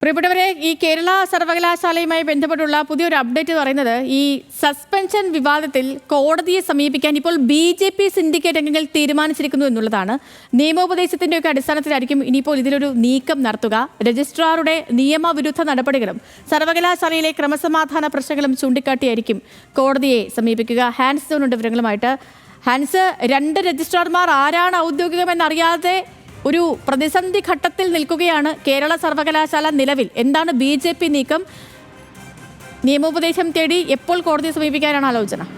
പ്രിയപ്പെട്ടവരെ, ഈ കേരള സർവകലാശാലയുമായി ബന്ധപ്പെട്ടുള്ള പുതിയൊരു അപ്ഡേറ്റ് പറയുന്നത് ഈ സസ്പെൻഷൻ വിവാദത്തിൽ കോടതിയെ സമീപിക്കാൻ ഇപ്പോൾ BJP സിൻഡിക്കേറ്റ് അംഗങ്ങൾ തീരുമാനിച്ചിരിക്കുന്നു എന്നുള്ളതാണ്. നിയമോപദേശത്തിന്റെയൊക്കെ അടിസ്ഥാനത്തിലായിരിക്കും ഇനിയിപ്പോൾ ഇതിലൊരു നീക്കം നടത്തുക. രജിസ്ട്രാറുടെ നിയമവിരുദ്ധ നടപടികളും സർവകലാശാലയിലെ ക്രമസമാധാന പ്രശ്നങ്ങളും ചൂണ്ടിക്കാട്ടിയായിരിക്കും കോടതിയെ സമീപിക്കുക. ഹാൻസ് ജോണുണ്ട് വിവരങ്ങളുമായിട്ട്. ഹാൻസ്, 2 രജിസ്ട്രാർമാർ ആരാണ് ഔദ്യോഗികമെന്നറിയാതെ ഒരു പ്രതിസന്ധി ഘട്ടത്തിൽ നിൽക്കുകയാണ് കേരള സർവകലാശാല നിലവിൽ. എന്താണ് BJP നീക്കം? നിയമോപദേശം തേടി എപ്പോൾ കോടതിയെ സമീപിക്കാനാണ് ആലോചന?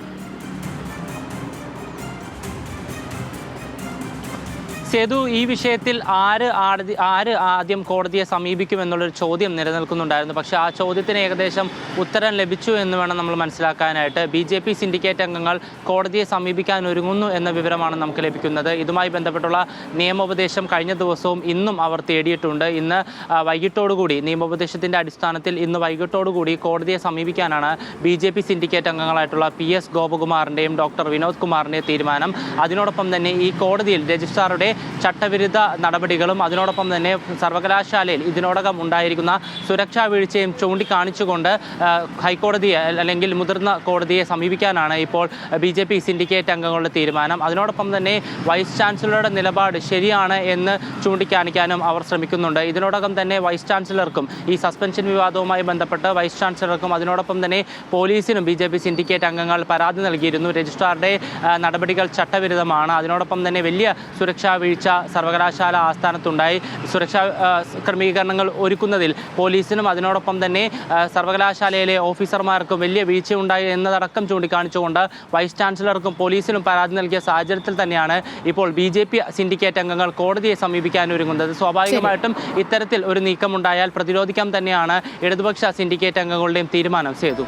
സേതു, ഈ വിഷയത്തിൽ ആര് ആദ്യം കോടതിയെ സമീപിക്കുമെന്നുള്ളൊരു ചോദ്യം നിലനിൽക്കുന്നുണ്ടായിരുന്നു. പക്ഷേ ആ ചോദ്യത്തിന് ഏകദേശം ഉത്തരം ലഭിച്ചു എന്ന് വേണം നമ്മൾ മനസ്സിലാക്കാനായിട്ട്. BJP സിൻഡിക്കേറ്റ് അംഗങ്ങൾ കോടതിയെ സമീപിക്കാൻ ഒരുങ്ങുന്നു എന്ന വിവരമാണ് നമുക്ക് ലഭിക്കുന്നത്. ഇതുമായി ബന്ധപ്പെട്ടുള്ള നിയമോപദേശം കഴിഞ്ഞ ദിവസവും ഇന്നും അവർ തേടിയിട്ടുണ്ട്. ഇന്ന് വൈകിട്ടോടുകൂടി നിയമോപദേശത്തിൻ്റെ അടിസ്ഥാനത്തിൽ ഇന്ന് വൈകിട്ടോടുകൂടി കോടതിയെ സമീപിക്കാനാണ് BJP സിൻഡിക്കേറ്റ് അംഗങ്ങളായിട്ടുള്ള PS ഗോപകുമാറിൻ്റെയും ഡോക്ടർ വിനോദ് കുമാറിൻ്റെയും തീരുമാനം. അതിനോടൊപ്പം തന്നെ ഈ കോടതിയിൽ രജിസ്ട്രാറുടെ ചട്ടവിരുദ്ധ നടപടികളും അതിനോടൊപ്പം തന്നെ സർവകലാശാലയിൽ ഇതിനോടകം ഉണ്ടായിരിക്കുന്ന സുരക്ഷാ വീഴ്ചയും ചൂണ്ടിക്കാണിച്ചുകൊണ്ട് ഹൈക്കോടതിയെ അല്ലെങ്കിൽ മുതിർന്ന കോടതിയെ സമീപിക്കാനാണ് ഇപ്പോൾ BJP സിൻഡിക്കേറ്റ് അംഗങ്ങളുടെ തീരുമാനം. അതിനോടൊപ്പം തന്നെ വൈസ് ചാൻസലറുടെ നിലപാട് ശരിയാണ് എന്ന് ചൂണ്ടിക്കാണിക്കാനും അവർ ശ്രമിക്കുന്നുണ്ട്. ഇതിനോടകം തന്നെ വൈസ് ചാൻസലർക്കും ഈ സസ്പെൻഷൻ വിവാദവുമായി ബന്ധപ്പെട്ട് വൈസ് ചാൻസലർക്കും അതിനോടൊപ്പം തന്നെ പോലീസിനും BJP സിൻഡിക്കേറ്റ് അംഗങ്ങൾ പരാതി നൽകിയിരുന്നു. രജിസ്ട്രാറുടെ നടപടികൾ ചട്ടവിരുദ്ധമാണ്, അതിനോടൊപ്പം തന്നെ വലിയ സുരക്ഷാ വീഴ്ച സർവകലാശാല ആസ്ഥാനത്തുണ്ടായി, സുരക്ഷാ ക്രമീകരണങ്ങൾ ഒരുക്കുന്നതിൽ പോലീസിനും അതിനോടൊപ്പം തന്നെ സർവകലാശാലയിലെ ഓഫീസർമാർക്കും വലിയ വീഴ്ചയുണ്ടായി എന്നതടക്കം ചൂണ്ടിക്കാണിച്ചുകൊണ്ട് വൈസ് ചാൻസലർക്കും പോലീസിനും പരാതി നൽകിയ സാഹചര്യത്തിൽ തന്നെയാണ് ഇപ്പോൾ BJP സിൻഡിക്കേറ്റ് അംഗങ്ങൾ കോടതിയെ സമീപിക്കാൻ ഒരുങ്ങുന്നത്. സ്വാഭാവികമായിട്ടും ഇത്തരത്തിൽ ഒരു നീക്കമുണ്ടായാൽ പ്രതിരോധിക്കാൻ തന്നെയാണ് ഇടതുപക്ഷ സിൻഡിക്കേറ്റ് അംഗങ്ങളുടെയും തീരുമാനം. സേതു.